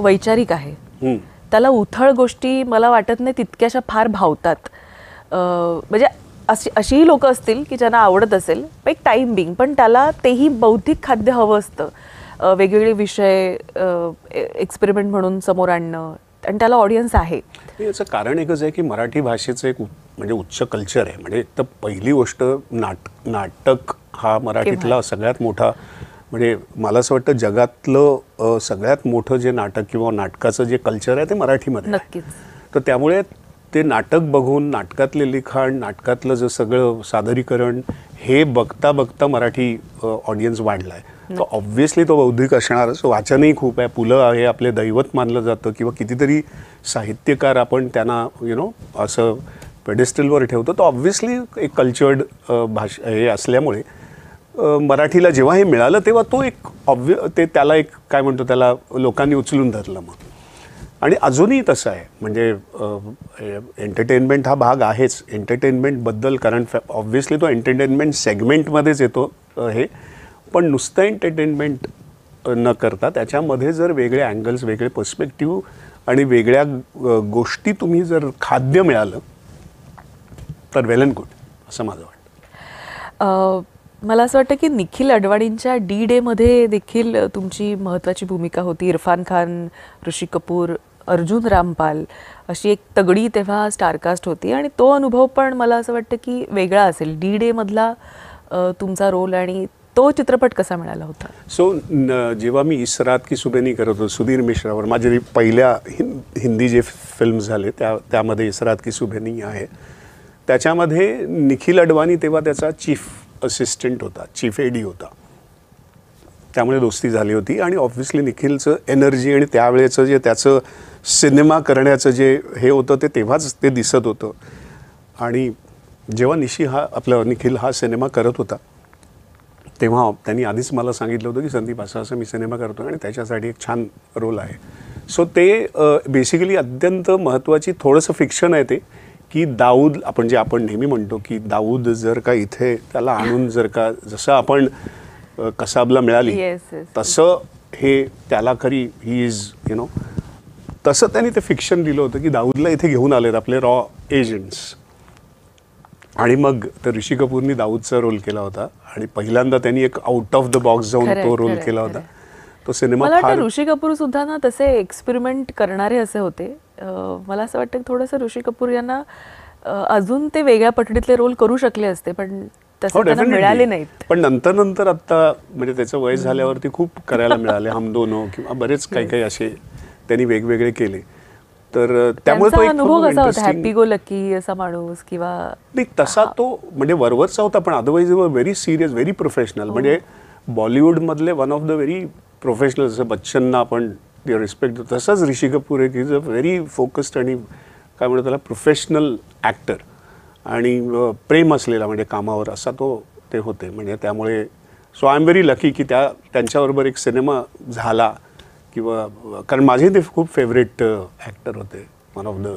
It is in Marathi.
वैचारिक आहे. त्याला उथळ गोष्टी मला वाटत नाही तितक्याशा फार भावतात. म्हणजे अशीही लोक असतील की ज्यांना आवडत असेल एक टाइम बिंग, पण त्याला तेही बौद्धिक खाद्य हवं असतं. वेगवेगळे विषय एक्सपेरिमेंट म्हणून समोर आणणं, आणि त्याला ऑडियन्स आहे. याचं कारण एकच आहे की मराठी भाषेचं एक म्हणजे उच्च कल्चर आहे. म्हणजे तर पहिली गोष्ट नाटक हा मराठीतला सगळ्यात मोठा, म्हणजे मला असं वाटतं जगातलं सगळ्यात मोठं जे नाटक किंवा नाटकाचं जे कल्चर आहे ते मराठीमध्ये नक्कीच. तर त्यामुळे ते नाटक बघून नाटकातले लिखाण, नाटकातलं जे सगळं सादरीकरण हे बघता बघता मराठी ऑडियन्स वाढला आहे. तर ऑब्व्हियसली तो बौद्धिक असणारच. वाचनही खूप आहे. पुलं आहे आपले दैवत मानलं जातं किंवा कितीतरी साहित्यकार आपण त्यांना असं पेडेस्टलवर ठेवतो. तर ऑब्व्हियसली एक कल्चर्ड भाषा हे असल्यामुळे मराठीला जेव्हा हे मिळालं तेव्हा तो एक त्याला एक काय म्हणतो त्याला लोकांनी उचलून धरलं मग. आणि अजूनही तसं आहे. म्हणजे एंटरटेनमेंट हा भाग आहेच एंटरटेनमेंटबद्दल, कारण ऑब्व्हियसली तो एंटरटेनमेंट सेगमेंटमध्येच येतो हे. पण नुसतं एंटरटेनमेंट न करता त्याच्यामध्ये जर वेगळे अँगल्स, वेगळे पर्स्पेक्टिव्ह आणि वेगळ्या गोष्टी तुम्ही जर खाद्य मिळालं तर वेल अँड गुड असं माझं वाटतं. मला असं वाटतं की निखिल अडवाणींच्या डी डेमध्ये देखील तुमची महत्त्वाची भूमिका होती. इरफान खान, ऋषी कपूर, अर्जुन रामपाल अशी एक तगडी तेव्हा स्टारकास्ट होती, आणि तो अनुभव पण मला असं वाटतं की वेगळा असेल. डी डेमधला तुमचा रोल आणि तो चित्रपट कसा मिळाला होता? जेव्हा मी इस रात की सुबेनी करत होतो सुधीर मिश्रावर, माझे पहिल्या हिंदी जे फिल्म झाले त्यामध्ये इस रात की सुबेनी आहे. त्याच्यामध्ये निखिल अडवाणी तेव्हा त्याचा चीफ असिस्टंट होता, चीफ एडी होता. त्यामुळे दोस्ती झाली होती. आणि ऑब्व्हियसली निखिलचं एनर्जी आणि त्यावेळेचं जे त्याचं सिनेमा करण्याचं जे हे होतं ते तेव्हाच ते दिसत होतं. आणि जेव्हा निखिल हा सिनेमा करत होता तेव्हा त्यांनी आधीच मला सांगितलं होतं की संदीप असं मी सिनेमा करतो आणि त्याच्यासाठी एक छान रोल आहे. सो ते बेसिकली अत्यंत महत्त्वाची थोडंसं फिक्शन आहे ते, की दाऊद आपण नेहमी म्हणतो की दाऊद जर का इथे त्याला आणून जर का जसं आपण कसाबला मिळाली तसं हे त्याला खरी ही इज तसं त्यांनी ते फिक्शन दिलं होतं की दाऊदला इथे घेऊन आलेत आपले रॉ एजंट्स. आणि मग तर ऋषी कपूरनी दाऊदचा रोल केला होता आणि पहिल्यांदा त्यांनी एक आउट ऑफ द बॉक्स जाऊन तो रोल केला होता. तो सिनेमा फार ऋषी कपूर सुद्धा ना तसे एक्सपेरिमेंट करणारे असे होते. मला असं वाटतं थोडंसं ऋषी कपूर यांना अजून ते वेगळ्या पठडीतले रोल करू शकले असते, पण तसे त्यांना मिळाले नाहीत. पण नंतर आता म्हणजे त्याचं वय झाल्यावरती खूप करायला मिळाले. हम दोनो किंवा बरेच काही असे त्यांनी वेगवेगळे केले. तर त्यामुळे तो अनुभव कसा होता? हॅपी गो लकी असा माणूस किंवा नाही तसा तो म्हणजे वरवरचा होता, पण otherwise very serious, very professional. म्हणजे बॉलिवूडमधले one of the very professional, जसं बच्चनना आपण रिस्पेक्ट देतो तसंच ऋषी कपूर एक इज अ व्हेरी फोकस्ड आणि काय म्हणतो त्याला प्रोफेशनल ॲक्टर आणि प्रेम असलेला म्हणजे कामावर असा ते होते. म्हणजे त्यामुळे so I am very lucky की त्यांच्याबरोबर एक सिनेमा झाला. किंवा कारण माझे ते खूप फेवरेट ॲक्टर होते, वन ऑफ द